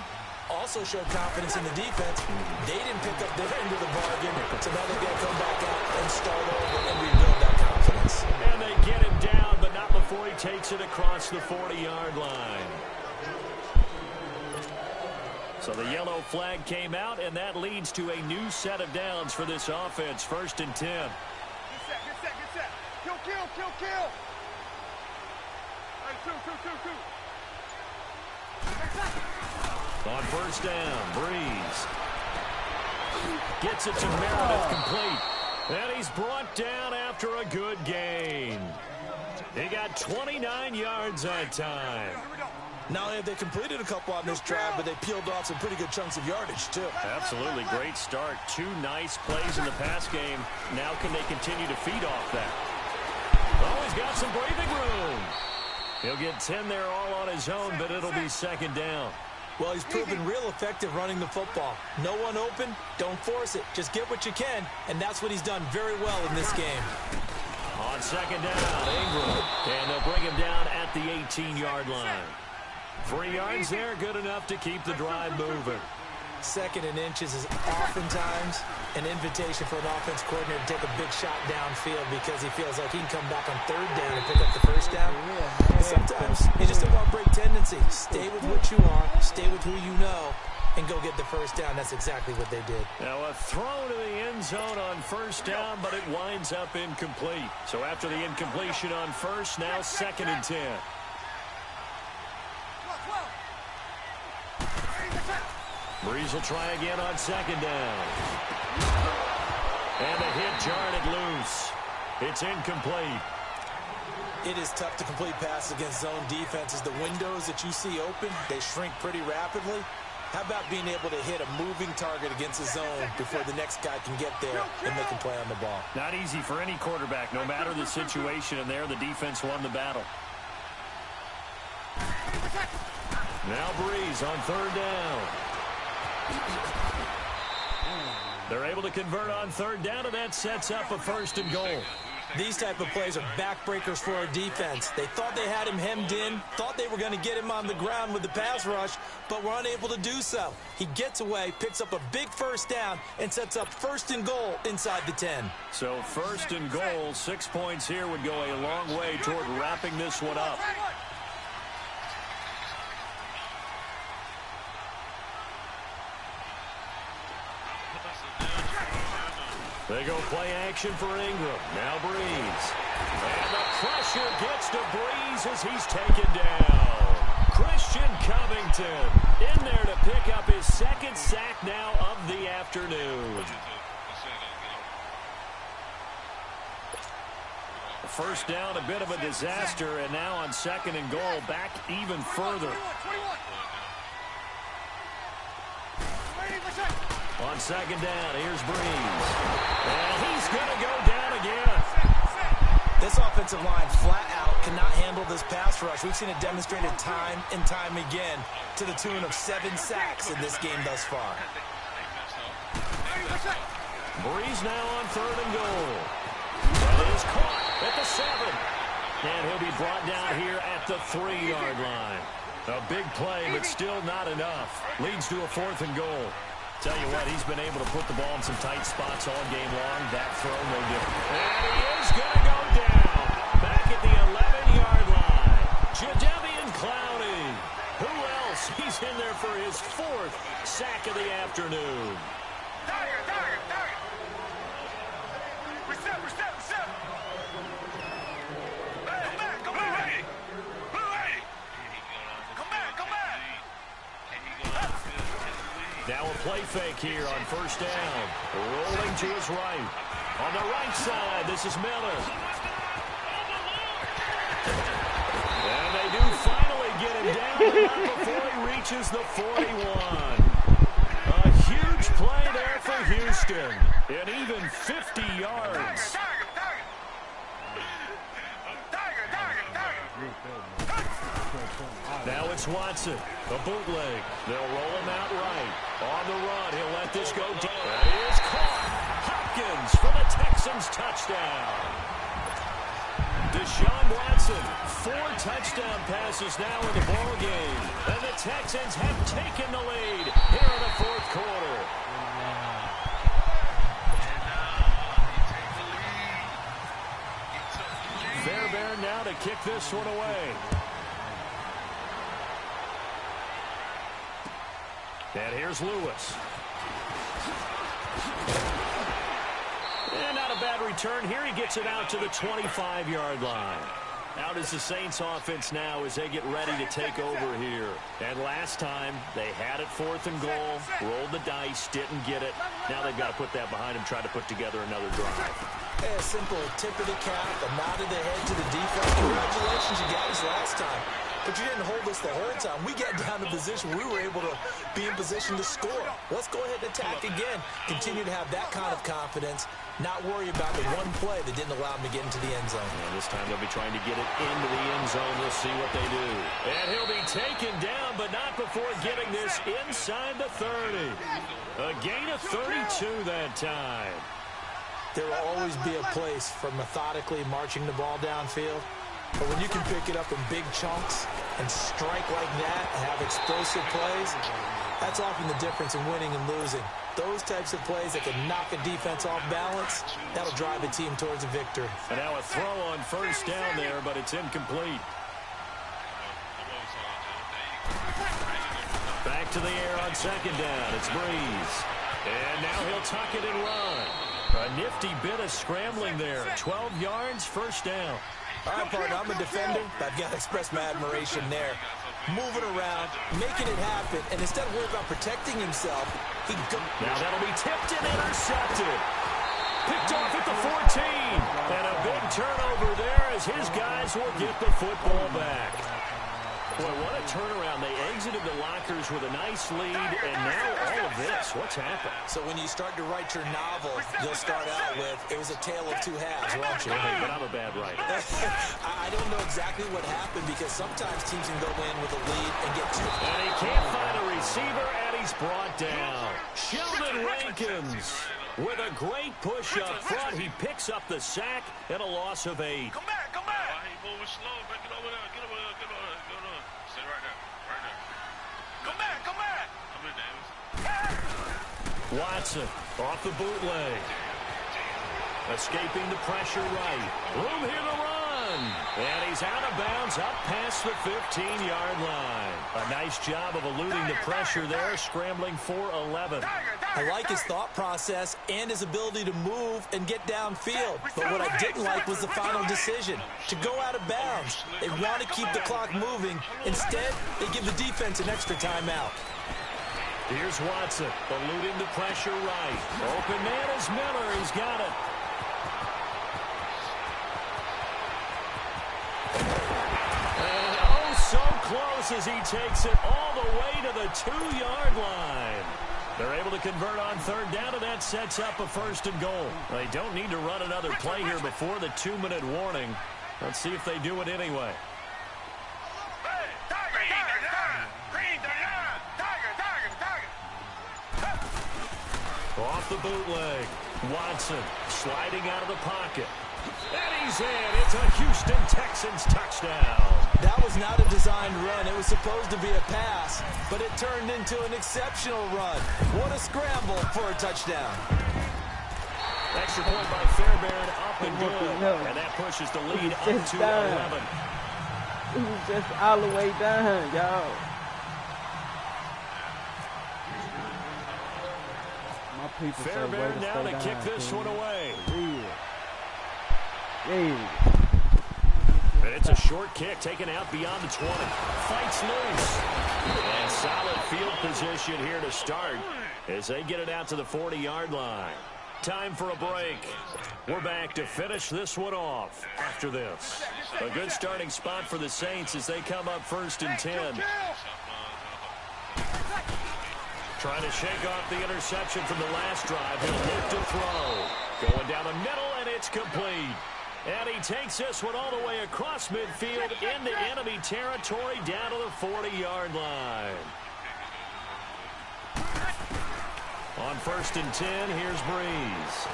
Also showed confidence in the defense. They didn't pick up their end of the bargain, so now they've got to come back out and start over and rebuild that confidence. And they get him down, but not before he takes it across the 40-yard line. So the yellow flag came out, and that leads to a new set of downs for this offense. 1st and 10. Get set, get set, get set. Kill, kill, kill, kill. Hey, two. On 1st down, Breeze gets it to Meredith, complete. And he's brought down after a good gain. He got 29 yards on time. Not only have they completed a couple on this drive, but they peeled off some pretty good chunks of yardage, too. Absolutely great start. 2 nice plays in the pass game. Now can they continue to feed off that? Oh, he's got some breathing room. He'll get 10 there all on his own, but it'll be 2nd down. Well, he's proven real effective running the football. No one open, don't force it. Just get what you can, and that's what he's done very well in this game. On 2nd down, Ingram. And they'll bring him down at the 18-yard line. 3 yards there, good enough to keep the drive moving. 2nd and inches is oftentimes an invitation for an offense coordinator to take a big shot downfield because he feels like he can come back on 3rd down and pick up the 1st down. And sometimes you just don't want to break tendency. Stay with what you are, stay with who you know, and go get the 1st down. That's exactly what they did. Now a throw to the end zone on 1st down, but it winds up incomplete. So after the incompletion on 1st, now 2nd and 10. Breeze will try again on 2nd down. And the hit jarred it loose. It's incomplete. It is tough to complete passes against zone defenses. The windows that you see open, they shrink pretty rapidly. How about being able to hit a moving target against a zone before the next guy can get there and make a play on the ball? Not easy for any quarterback, no matter the situation, and there the defense won the battle. Now Breeze on 3rd down. They're able to convert on 3rd down, and that sets up a 1st and goal. These type of plays are backbreakers for our defense. They thought they had him hemmed in, thought they were going to get him on the ground with the pass rush, but were unable to do so. He gets away, picks up a big 1st down, and sets up 1st and goal inside the 10. So 1st and goal, 6 points here would go a long way toward wrapping this one up. They go play action for Ingram. Now Breeze. And the pressure gets to Breeze as he's taken down. Christian Covington in there to pick up his 2nd sack now of the afternoon. 1st down, a bit of a disaster, and now on 2nd and goal, back even further. On 2nd down, here's Breeze. And he's going to go down again. This offensive line flat out cannot handle this pass rush. We've seen it demonstrated time and time again to the tune of 7 sacks in this game thus far. Breeze now on 3rd and goal. That is caught at the 7. And he'll be brought down here at the 3-yard line. A big play, but still not enough. Leads to a 4th and goal. Tell you what, he's been able to put the ball in some tight spots all game long. That throw, no different. And he is going to go down. Back at the 11-yard line. Jadeveon Clowney. Who else? He's in there for his 4th sack of the afternoon. Target. Reset. Hey, come back. Blue 80. Come back. Now a play fake here on 1st down. Rolling to his right. On the right side, this is Miller. And they do finally get him down, but not before he reaches the 41. A huge play there for Houston. And even 50 yards. pass, Watson. A bootleg. They'll roll him out right. On the run, he'll let this go down. That is caught. Hopkins for the Texans touchdown. Deshaun Watson, 4 touchdown passes now in the ball game. And the Texans have taken the lead here in the 4th quarter. Fairbairn now to kick this one away. And here's Lewis. And not a bad return. Here he gets it out to the 25-yard line. Out is the Saints offense now as they get ready to take over here. And last time, they had it 4th and goal, rolled the dice, didn't get it. Now they've got to put that behind them, try to put together another drive. Hey, a simple tip of the cap, a nod of the head to the defense. Congratulations, you got us last time. But you didn't hold us the whole time. We got down to position. We were able to be in position to score. Let's go ahead and attack again. Continue to have that kind of confidence. Not worry about the one play that didn't allow him to get into the end zone. And this time they'll be trying to get it into the end zone. We'll see what they do. And he'll be taken down, but not before getting this inside the 30. A gain of 32 that time. There will always be a place for methodically marching the ball downfield. But when you can pick it up in big chunks and strike like that and have explosive plays, that's often the difference in winning and losing. Those types of plays that can knock a defense off balance, that'll drive a team towards a victory. And now a throw on 1st down there, but it's incomplete. Back to the air on 2nd down. It's Breeze. And now he'll tuck it and run. A nifty bit of scrambling there. 12 yards, 1st down. All right, partner, I'm a defender, but I've got to express my admiration there. Moving around, making it happen, and instead of worrying about protecting himself, he goes. Now that'll be tipped and intercepted. Picked off at the 14. And a big turnover there as his guys will get the football back. Boy, what a turnaround. They exited the lockers with a nice lead, and now all of this. What's happened? So when you start to write your novel, you'll start out with, it was a tale of 2 halves, won't you? Hey, but I'm a bad writer. I don't know exactly what happened because sometimes teams can go in with a lead and get 2. And he can't find a receiver, and he's brought down. Sheldon Rankins with a great push up front. He picks up the sack and a loss of 8. Come back, come back. Why he moving slow? Get over there. Get over there. Get over there. Get over there. Sit right there. Right there. Come back, come back. Come in, Davis. Watson off the bootleg. Escaping the pressure right. Room here to run. And he's out of bounds up past the 15-yard line. A nice job of eluding the pressure there, scrambling for 11. I like his thought process and his ability to move and get downfield. But what I didn't like was the final decision, to go out of bounds. They want to keep the clock moving. Instead, they give the defense an extra timeout. Here's Watson, eluding the pressure right. Open man is Miller. He's got it. And oh, so close as he takes it all the way to the 2-yard line. They're able to convert on 3rd down, and that sets up a 1st and goal. They don't need to run another play here before the 2-minute warning. Let's see if they do it anyway. Off the bootleg. Watson sliding out of the pocket. And he's in. It's a Houston Texans touchdown. That was not a designed run. It was supposed to be a pass, but it turned into an exceptional run. What a scramble for a touchdown. Extra point by Fairbairn, up and good. And that pushes the lead up to 11. He was just all the way down, y'all. Fairbairn now to kick this one away. And it's a short kick taken out beyond the 20. Fights loose. And solid field position here to start as they get it out to the 40-yard line. Time for a break. We're back to finish this one off after this. A good starting spot for the Saints as they come up 1st and 10. Trying to shake off the interception from the last drive. He'll look to throw. Going down the middle, and it's complete. And he takes this one all the way across midfield into enemy territory down to the 40-yard line. On 1st and 10, here's Breeze.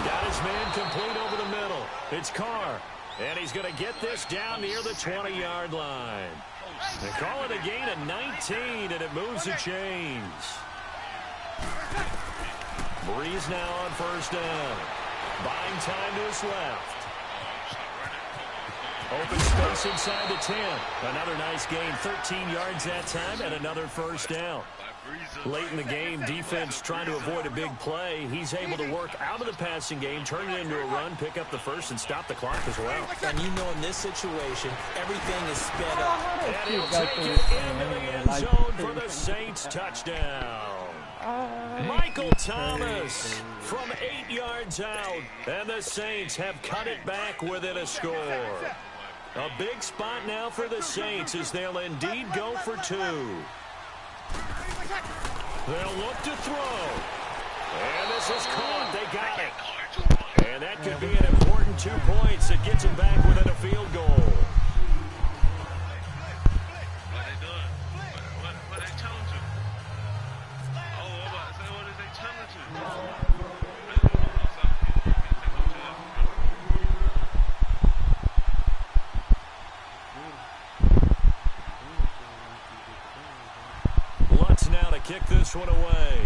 Got his man complete over the middle. It's Carr. And he's going to get this down near the 20-yard line. They call it a gain of 19, and it moves the chains. Breeze now on 1st down. Buying time to his left. Open space inside the 10. Another nice gain, 13 yards that time, and another 1st down. Late in the game, defense trying to avoid a big play. He's able to work out of the passing game, turn it into a run, pick up the 1st, and stop the clock as well. And you know in this situation, everything is sped up. And he'll take it into the end zone for the Saints touchdown. Michael Thomas from 8 yards out, and the Saints have cut it back within a score. A big spot now for the Saints as they'll indeed go for 2. They'll look to throw. And this is caught. They got it. And that could be an important 2 points that gets them back within a field goal. What are they doing? What are they telling to? Oh, I'm about to say, what is they telling to? Lutz now to kick this one away.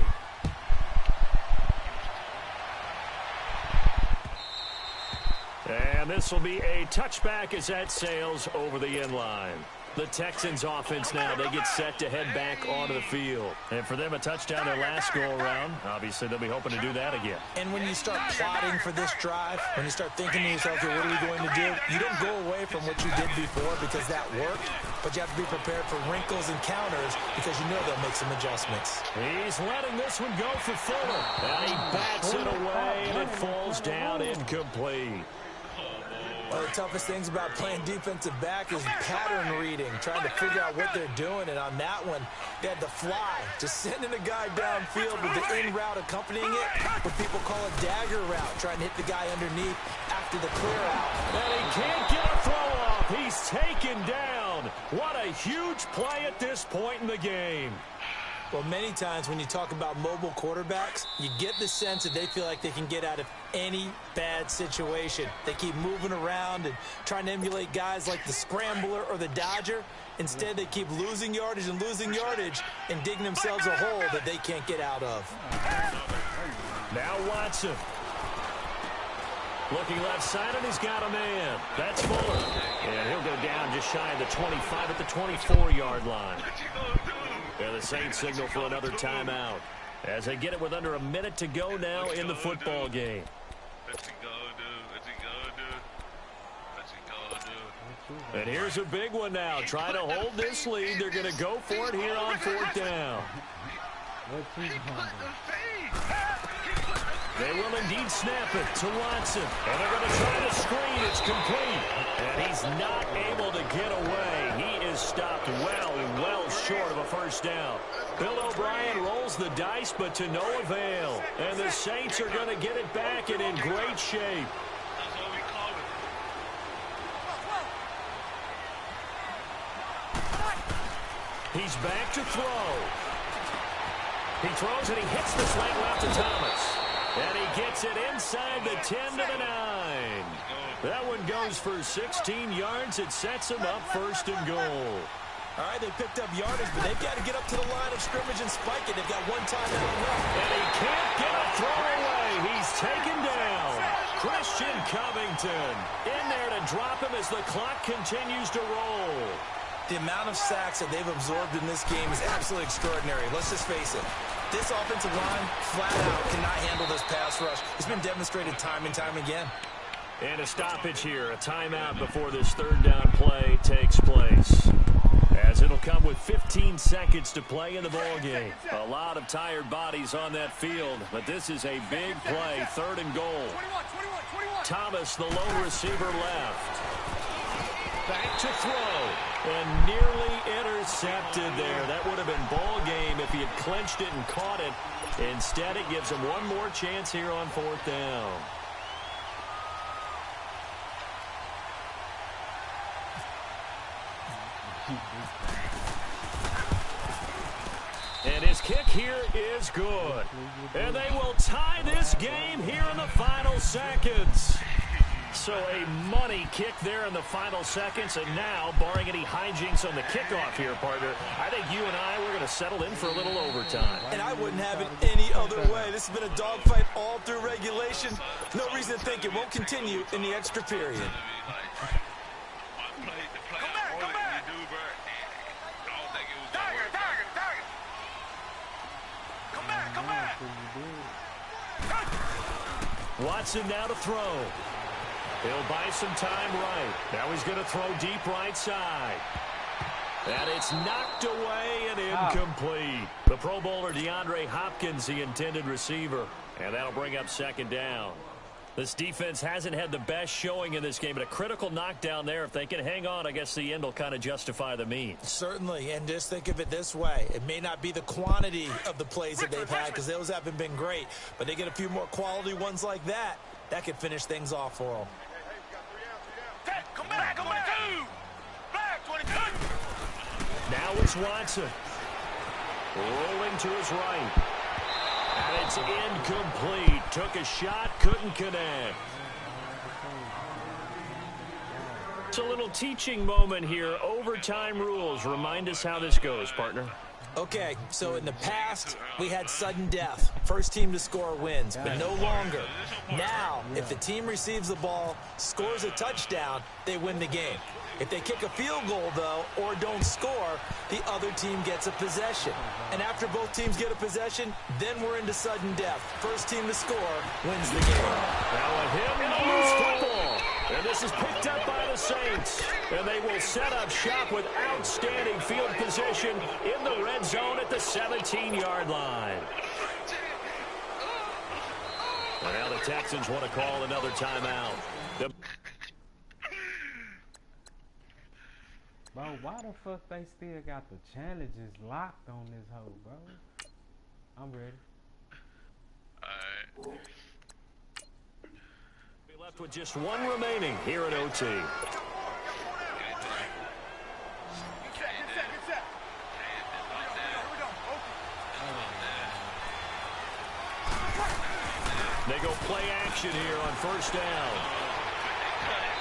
And this will be a touchback as that sails over the end line. The Texans offense now, they get set to head back onto the field. And for them, a touchdown their last go-around. Obviously, they'll be hoping to do that again. And when you start plotting for this drive, when you start thinking to yourself, okay, what are we going to do? You don't go away from what you did before because that worked, but you have to be prepared for wrinkles and counters because you know they'll make some adjustments. He's letting this one go for Fuller. And he bats it away, and it falls down incomplete. One of the toughest things about playing defensive back is pattern reading, trying to figure out what they're doing. And on that one, they had to fly, just sending a guy downfield with the in route accompanying it, what people call a dagger route, trying to hit the guy underneath after the clear out. And he can't get a throw off. He's taken down. What a huge play at this point in the game. Well, many times when you talk about mobile quarterbacks, you get the sense that they feel like they can get out of any bad situation. They keep moving around and trying to emulate guys like the Scrambler or the Dodger. Instead, they keep losing yardage and digging themselves a hole that they can't get out of. Now Watson. Looking left side, and he's got a man. That's Fuller. And he'll go down just shy of the 25 at the 24-yard line. And the Saints signal for another timeout as they get it with under a minute to go now in the football game. And here's a big one now. Trying to hold this lead. They're going to go for it here on 4th down. They will indeed snap it to Watson. And they're going to try the screen. It's complete. And he's not able to get away. He is stopped well short of a 1st down. Bill O'Brien rolls the dice, but to no avail. And the Saints are going to get it back and in great shape. He's back to throw. He throws and he hits the slant route to Thomas. And he gets it inside the 10 to the 9. That one goes for 16 yards. It sets him up 1st and goal. All right, they picked up yardage, but they've got to get up to the line of scrimmage and spike it. They've got one timeout left. And he can't get a throw away. He's taken down. Christian Covington in there to drop him as the clock continues to roll. The amount of sacks that they've absorbed in this game is absolutely extraordinary. Let's just face it. This offensive line, flat out, cannot handle this pass rush. It's been demonstrated time and time again. And a stoppage here, a timeout before this 3rd down play takes place. As it'll come with 15 seconds to play in the ball game. A lot of tired bodies on that field, but this is a big play, 3rd and goal. Thomas, the lone receiver, left. Back to throw. And nearly intercepted there. That would have been ball game if he had clinched it and caught it. Instead, it gives him one more chance here on 4th down. kick here is good. And they will tie this game here in the final seconds. So a money kick there in the final seconds. And now, barring any hijinks on the kickoff here, partner, I think you and I, we're going to settle in for a little overtime. And I wouldn't have it any other way. This has been a dogfight all through regulation. No reason to think it won't continue in the extra period. Watson now to throw. He'll buy some time right. Now he's going to throw deep right side. And it's knocked away and incomplete. The Pro Bowler DeAndre Hopkins, the intended receiver. And that'll bring up second down. This defense hasn't had the best showing in this game, but a critical knockdown there. If they can hang on, I guess the end will kind of justify the means. Certainly, and just think of it this way. It may not be the quantity of the plays that they've had because those haven't been great, but they get a few more quality ones like that. That could finish things off for them. Come back, come back. Back, 22. Now it's Watson. Rolling to his right. And it's incomplete. Took a shot, couldn't connect. It's a little teaching moment here. Overtime rules. Remind us how this goes, partner. Okay, so in the past, we had sudden death. First team to score wins, but no longer. Now, if the team receives the ball, scores a touchdown, they win the game. If they kick a field goal, though, or don't score, the other team gets a possession. And after both teams get a possession, then we're into sudden death. First team to score wins the game. Now a hit and a loose football. And this is picked up by the Saints. And they will set up shop with outstanding field position in the red zone at the 17-yard line. And now the Texans want to call another timeout. Bro, why the fuck they still got the challenges locked on this hoe, bro? I'm ready. Alright. We left with just one remaining here at OT. They go play action here on first down.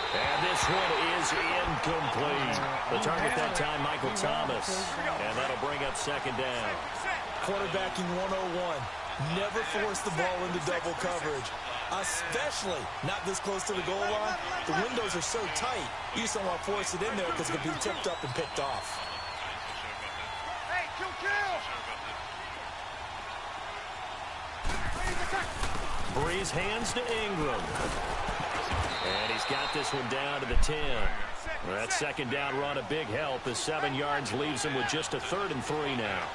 And this one is incomplete. The target that time, Michael Thomas. And that'll bring up second down. Quarterbacking 101. Never force the ball into double coverage, especially not this close to the goal line. The windows are so tight, you just don't want to force it in there because it can be tipped up and picked off. Hey, kill. Breeze hands to Ingram. And he's got this one down to the 10. That second down run a big help as 7 yards leaves him with just a 3rd and 3 now.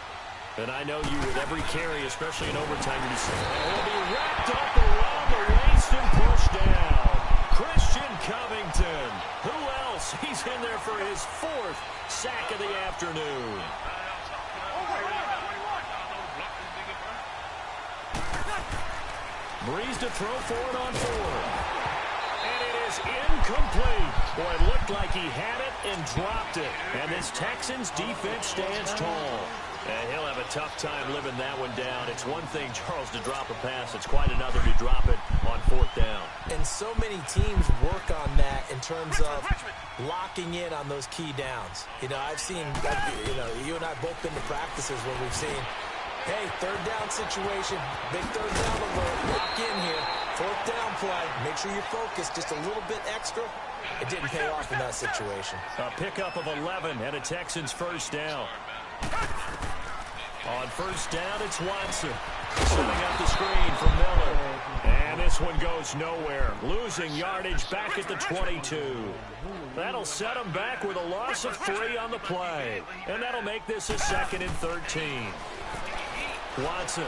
And I know you with every carry, especially in overtime, you say, will be wrapped up around the waist and pushed down. Christian Covington. Who else? He's in there for his 4th sack of the afternoon. Breeze to throw for it on 4th. Incomplete. Boy, it looked like he had it and dropped it. And this Texans defense stands tall. And he'll have a tough time living that one down. It's one thing, Charles, to drop a pass. It's quite another to drop it on 4th down. And so many teams work on that in terms of locking in on those key downs. You know, I've seen, you and I have both been to practices where we've seen, hey, 3rd down situation, big 3rd down alert, lock in here. 4th down play. Make sure you're focused just a little bit extra. It didn't pay off in that situation. A pickup of 11 and a Texans first down. On first down, it's Watson. Setting up the screen for Miller. And this one goes nowhere. Losing yardage back at the 22. That'll set him back with a loss of 3 on the play. And that'll make this a 2nd and 13. Watson.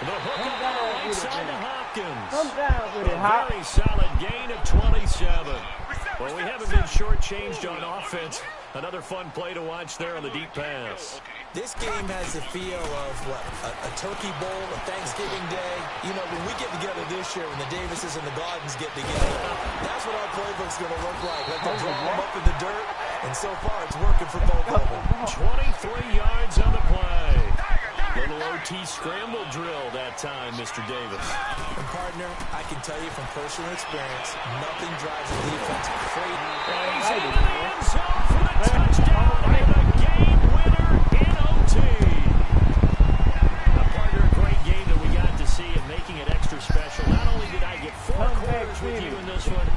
The hook up on the right side to Hopkins. Come down with it, Hop. A very solid gain of 27. Well, we haven't been shortchanged on offense. Another fun play to watch there on the deep pass. This game has the feel of, what, a turkey bowl, a Thanksgiving day. You know, when we get together this year, when the Davises and the Gardens get together, that's what our playbook's going to look like. Like to draw them up in the dirt, and so far it's working for both of them. 23 yards on the play. OT scramble drill that time, Mr. Davis. And partner, I can tell you from personal experience, nothing drives a defense crazy. He's into the end zone for the touchdown and a game winner in OT. Partner, a great game that we got to see and making it extra special. Not only did I get 4 quarters with you in this one,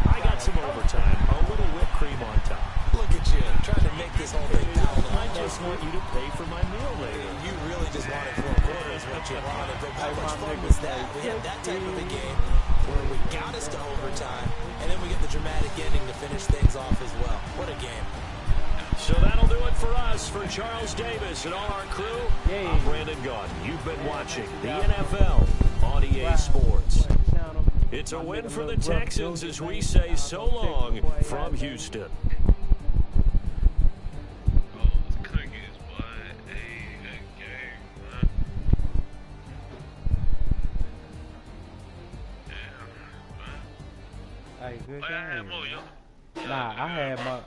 I got some overtime, a little whipped cream on top. Look at you, trying to make this whole thing palatable. I just want you to pay for my meal later. You really just wanted 4 quarters, what you wanted. But how much fun was that? We had that type of a game where we got us to overtime, and then we get the dramatic ending to finish things off as well. What a game. So that'll do it for us. For Charles Davis and all our crew, I'm Brandon Gaudin. You've been watching the NFL on EA Sports. It's a win for the Texans as we say so long from Houston. Cookies, boy. Hey, good game, man. Yeah, man. Hey, good I had game. more, yo. Nah, I had more.